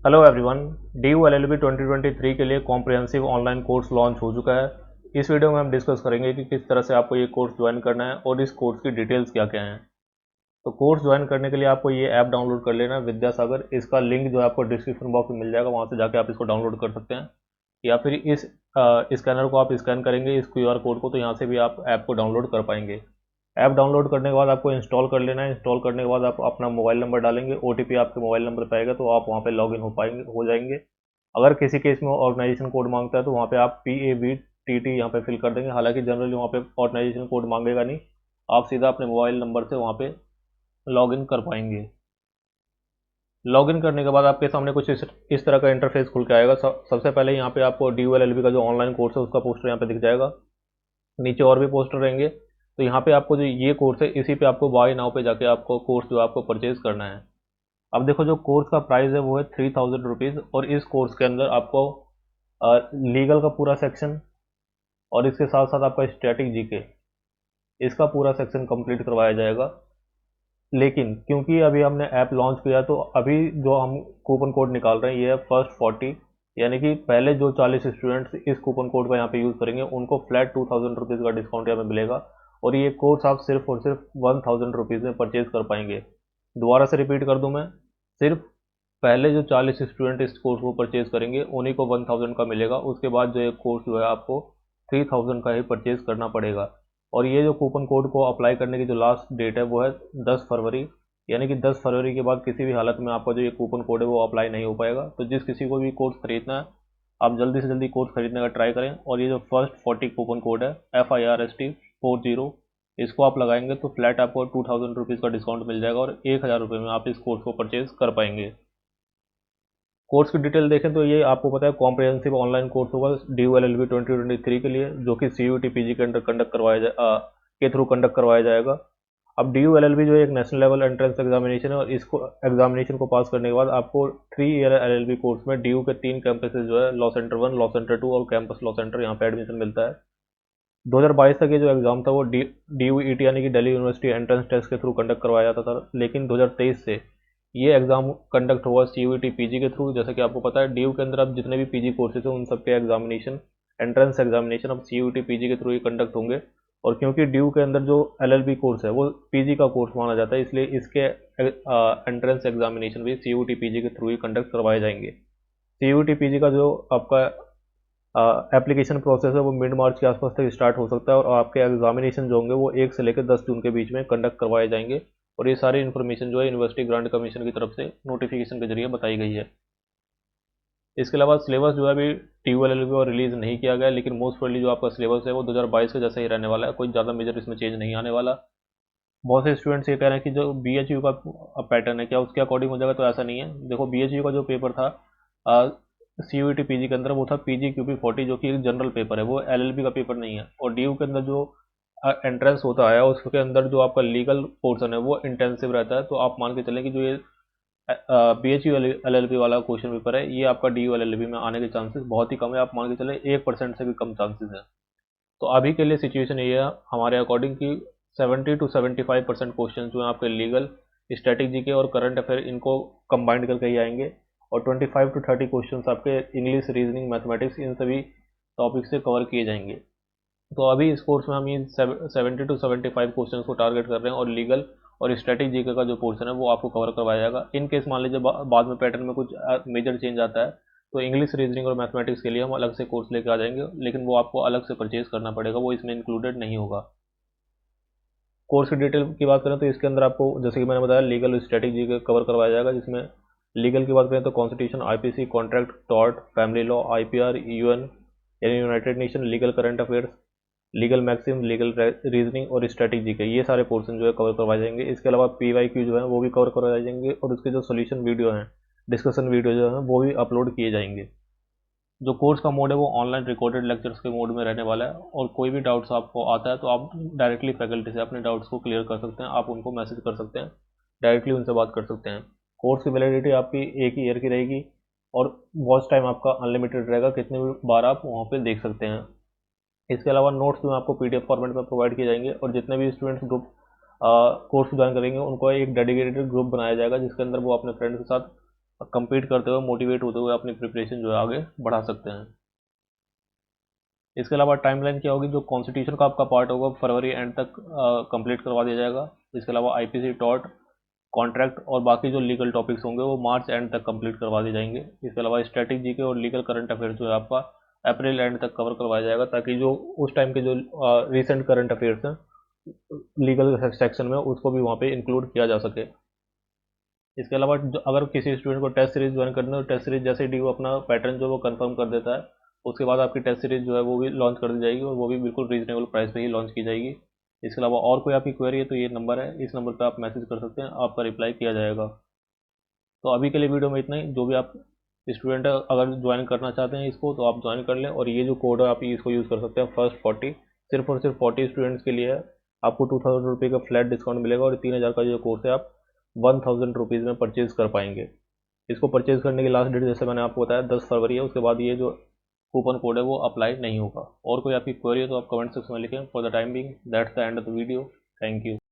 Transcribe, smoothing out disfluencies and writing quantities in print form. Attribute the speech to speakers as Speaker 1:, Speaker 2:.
Speaker 1: Hello everyone. DU LLB 2023 के लिए comprehensive online course launch हो चुका है। इस वीडियो में हम डिस्कस करेंगे कि किस तरह से आपको ये कोर्स ज्वाइन करना है और इस कोर्स की डिटेल्स क्या क्या हैं। तो कोर्स ज्वाइन करने के लिए आपको ये ऐप डाउनलोड कर लेना है, विद्यासागर। इसका लिंक जो है आपको डिस्क्रिप्शन बॉक्स में मिल जाएगा, वहाँ से जाके आप इसको डाउनलोड कर सकते हैं। या फिर इस स्कैनर को आप स्कैन करेंगे, इस QR कोड को, तो यहाँ से भी आप ऐप को डाउनलोड कर पाएंगे। ऐप डाउनलोड करने के बाद आपको इंस्टॉल कर लेना है। इंस्टॉल करने के बाद आप अपना मोबाइल नंबर डालेंगे, OTP आपके मोबाइल नंबर पे आएगा, तो आप वहाँ पे लॉगिन हो जाएंगे। अगर किसी केस में ऑर्गेनाइजेशन कोड मांगता है तो वहाँ पे आप PABTT यहाँ पे फिल कर देंगे। हालांकि जनरली वहाँ पे ऑर्गेनाइजेशन कोड मांगेगा नहीं, आप सीधा अपने मोबाइल नंबर से वहाँ पे लॉगिन कर पाएंगे। लॉगिन करने के बाद आपके सामने कुछ इस तरह का इंटरफेस खुल के आएगा। सबसे पहले यहाँ पे आपको DU LLB का जो ऑनलाइन कोर्स है उसका पोस्टर यहाँ पे दिख जाएगा। नीचे और भी पोस्टर रहेंगे। तो यहाँ पे आपको जो ये कोर्स है, इसी पे आपको बाय नाउ पे जाके आपको कोर्स जो है आपको परचेज करना है। अब देखो, जो कोर्स का प्राइस है वो है 3000 रुपीज़, और इस कोर्स के अंदर आपको लीगल का पूरा सेक्शन और इसके साथ साथ आपका स्टैटिक GK, इसका पूरा सेक्शन कंप्लीट करवाया जाएगा। लेकिन क्योंकि अभी हमने ऐप लॉन्च किया, तो अभी जो हम कूपन कोड निकाल रहे हैं ये है फर्स्ट 40, यानी कि पहले जो 40 स्टूडेंट्स इस कूपन कोड का यहाँ पे यूज़ करेंगे उनको फ्लैट 2000 रुपीज़ का डिस्काउंट यहाँ पे मिलेगा। और ये कोर्स आप सिर्फ और सिर्फ 1000 रुपीज़ में परचेज कर पाएंगे। दोबारा से रिपीट कर दूँ मैं, सिर्फ पहले जो 40 स्टूडेंट इस कोर्स को परचेज करेंगे उन्हीं को 1000 का मिलेगा। उसके बाद जो ये कोर्स जो है आपको 3000 का ही परचेज करना पड़ेगा। और ये जो कूपन कोड को अप्लाई करने की जो लास्ट डेट है वो है 10 फरवरी, यानी कि 10 फरवरी के बाद किसी भी हालत में आपका जो ये कूपन कोड है वो अप्लाई नहीं हो पाएगा। तो जिस किसी को भी कोर्स खरीदना है, आप जल्दी से जल्दी कोर्स खरीदने का ट्राई करें। और ये जो फर्स्ट 40 कूपन कोड है FIRST40, इसको आप लगाएंगे तो फ्लैट आपको 2000 रुपीज़ का डिस्काउंट मिल जाएगा और 1000 रुपये में आप इस कोर्स को परचेज कर पाएंगे। कोर्स की डिटेल देखें तो ये आपको पता है कॉम्प्रिहेंसिव ऑनलाइन कोर्स होगा DU LLB 2023 के लिए, जो कि CUET PG के अंडर के थ्रू कंडक्ट करवाया जाएगा। अब DU LLB जो है एक नेशनल लेवल एंट्रेंस एग्जामिनेशन है, और इसको एग्जामिनेशन को पास करने के बाद आपको 3 ईयर LLB कोर्स में DU के 3 कैंपसेज जो है, लॉ सेंटर 1, लॉ सेंटर 2 और कैंपस लॉ सेंटर, यहाँ पे एडमिशन मिलता है। 2022 तक ये जो एग्ज़ाम था वो DUET यानी कि दिल्ली यूनिवर्सिटी एंट्रेंस टेस्ट के थ्रू कंडक्ट करवाया जाता था। लेकिन 2023 से ये एग्ज़ाम कंडक्ट हुआ CUET PG के थ्रू। जैसे कि आपको पता है, DU के अंदर अब जितने भी PG कोर्सेज हैं उन सबके एग्जामिनेशन, एंट्रेंस एग्जामिनेशन अब CUET PG के थ्रू ही कंडक्ट होंगे। और क्योंकि DU के अंदर जो LLB कोर्स है वो PG का कोर्स माना जाता है, इसलिए इसके एंट्रेंस एग्जामिनेशन भी CUET PG के थ्रू ही कंडक्ट करवाए जाएंगे। CUET PG का जो आपका एप्लीकेशन प्रोसेस है वो मिड मार्च के आसपास तक स्टार्ट हो सकता है, और आपके एग्जामिनेशन जो होंगे वो 1 से लेकर 10 जून के बीच में कंडक्ट करवाए जाएंगे। और ये सारी इन्फॉर्मेशन जो है यूनिवर्सिटी ग्रांट कमीशन की तरफ से नोटिफिकेशन के जरिए बताई गई है। इसके अलावा सिलेबस जो है अभी DU LLB और रिलीज़ नहीं किया गया है, लेकिन मोस्ट प्रोबेबली जो आपका सिलेबस है वो 2022 के जैसा ही रहने वाला है। कोई ज़्यादा मेजर इसमें चेंज नहीं आने वाला। बहुत से स्टूडेंट्स ये कह रहे हैं कि जो BHU का पैटर्न है क्या उसके अकॉर्डिंग हो जाएगा, तो ऐसा नहीं है। देखो, BHU का जो पेपर था CUET PG के अंदर, वो था PGQP40, जो कि एक जनरल पेपर है, वो LLB का पेपर नहीं है। और DU के अंदर जो एंट्रेंस होता है उसके अंदर जो आपका लीगल पोर्शन है वो इंटेंसिव रहता है। तो आप मान के चलें कि जो ये BHU LLB वाला क्वेश्चन पेपर है ये आपका DU LLB में आने के चांसेस बहुत ही कम है। आप मान के चलें 1% से भी कम चांसेस है। तो अभी के लिए सिचुएशन ये है हमारे अकॉर्डिंग कि 70 to 75% क्वेश्चन जो हैं आपके लीगल, स्टैटिक GK और करंट अफेयर, इनको कंबाइंड करके ही आएंगे। और 25 to 30 क्वेश्चन आपके इंग्लिश, रीजनिंग, मैथमेटिक्स, इन सभी टॉपिक से कवर किए जाएंगे। तो अभी इस कोर्स में हम ये 70 to 75 क्वेश्चन को टारगेट कर रहे हैं, और लीगल और स्टैटिक GK का जो पोर्शन है वो आपको कवर करवाया जाएगा। इन केस मान लीजिए बाद में पैटर्न में कुछ मेजर चेंज आता है, तो इंग्लिश, रीजनिंग और मैथमेटिक्स के लिए हम अलग से कोर्स लेकर आ जाएंगे, लेकिन वो आपको अलग से परचेज करना पड़ेगा, वो इसमें इंक्लूडेड नहीं होगा। कोर्स की डिटेल की बात करें तो इसके अंदर आपको, जैसे कि मैंने बताया, लीगल, स्टैटिक GK कवर करवाया जाएगा। जिसमें लीगल की बात करें तो constitution, IPC, contract, tort, family law, IPR, UN यानी united nation, legal current affairs, legal maxim, legal reasoning और स्टैटिक GK, ये सारे पोर्शन जो है कवर करवाए जाएंगे। इसके अलावा PYQ जो है वो भी कवर करवाए जाएंगे, और उसके जो सोल्यूशन वीडियो हैं, डिस्कशन वीडियो जो है वो भी अपलोड किए जाएंगे। जो कोर्स का मोड है वो ऑनलाइन रिकॉर्डेड लेक्चर्स के मोड में रहने वाला है। और कोई भी डाउट्स आपको आता है तो आप डायरेक्टली फैकल्टी से अपने डाउट्स को क्लियर कर सकते हैं, आप उनको मैसेज कर सकते हैं, डायरेक्टली उनसे बात कर सकते हैं। कोर्स की वैलिडिटी आपकी 1 ईयर की रहेगी, और वॉच टाइम आपका अनलिमिटेड रहेगा, कितने भी बार आप वहाँ पे देख सकते हैं। इसके अलावा नोट्स जो आपको PDF फॉर्मेट में प्रोवाइड किए जाएंगे, और जितने भी स्टूडेंट्स ग्रुप कोर्स ज्वाइन करेंगे उनको एक डेडिकेटेड ग्रुप बनाया जाएगा, जिसके अंदर वो अपने फ्रेंड्स के साथ कंप्लीट करते हुए, मोटिवेट होते हुए अपनी प्रिपरेशन जो है आगे बढ़ा सकते हैं। इसके अलावा टाइमलाइन क्या होगी, जो कॉन्स्टिट्यूशन का आपका पार्ट होगा फरवरी एंड तक कंप्लीट करवा दिया जाएगा। इसके अलावा आईपीसी, टॉट, कॉन्ट्रैक्ट और बाकी जो लीगल टॉपिक्स होंगे वो मार्च एंड तक कंप्लीट करवा दिए जाएंगे। इसके अलावा स्टैटिक जीके और लीगल करंट अफेयर्स जो है आपका अप्रैल एंड तक कवर करवाया जाएगा, ताकि जो उस टाइम के जो रिसेंट करंट अफेयर्स हैं लीगल सेक्शन में उसको भी वहाँ पे इंक्लूड किया जा सके। इसके अलावा अगर किसी स्टूडेंट को टेस्ट सीरीज ज्वाइन करना है तो टेस्ट सीरीज जैसे ही वो अपना पैटर्न जो वो कंफर्म कर देता है, उसके बाद आपकी टेस्ट सीरीज जो है वो भी लॉन्च कर दी जाएगी और वो भी बिल्कुल रीजनेबल प्राइस पे ही लॉन्च की जाएगी। इसके अलावा और कोई आपकी क्वेरी है तो ये नंबर है, इस नंबर पर आप मैसेज कर सकते हैं, आपका रिप्लाई किया जाएगा। तो अभी के लिए वीडियो में इतना ही। जो भी आप स्टूडेंट अगर ज्वाइन करना चाहते हैं इसको तो आप ज्वाइन कर लें, और ये जो कोड है आप इसको यूज़ कर सकते हैं। फर्स्ट 40 सिर्फ और सिर्फ 40 स्टूडेंट्स के लिए है। आपको 2000 रुपये का फ्लैट डिस्काउंट मिलेगा और 3000 का जो कोर्स है आप 1000 रुपीज़ में परचेज़ कर पाएंगे। इसको परचेज़ करने की लास्ट डेट जैसे मैंने आपको बताया 10 फरवरी है, उसके बाद ये जो कूपन कोड है वो अप्लाई नहीं होगा। और कोई आपकी क्वेरी है तो आप कमेंट सेक्शन में लिखें। For the time being that's the end of the video. Thank you.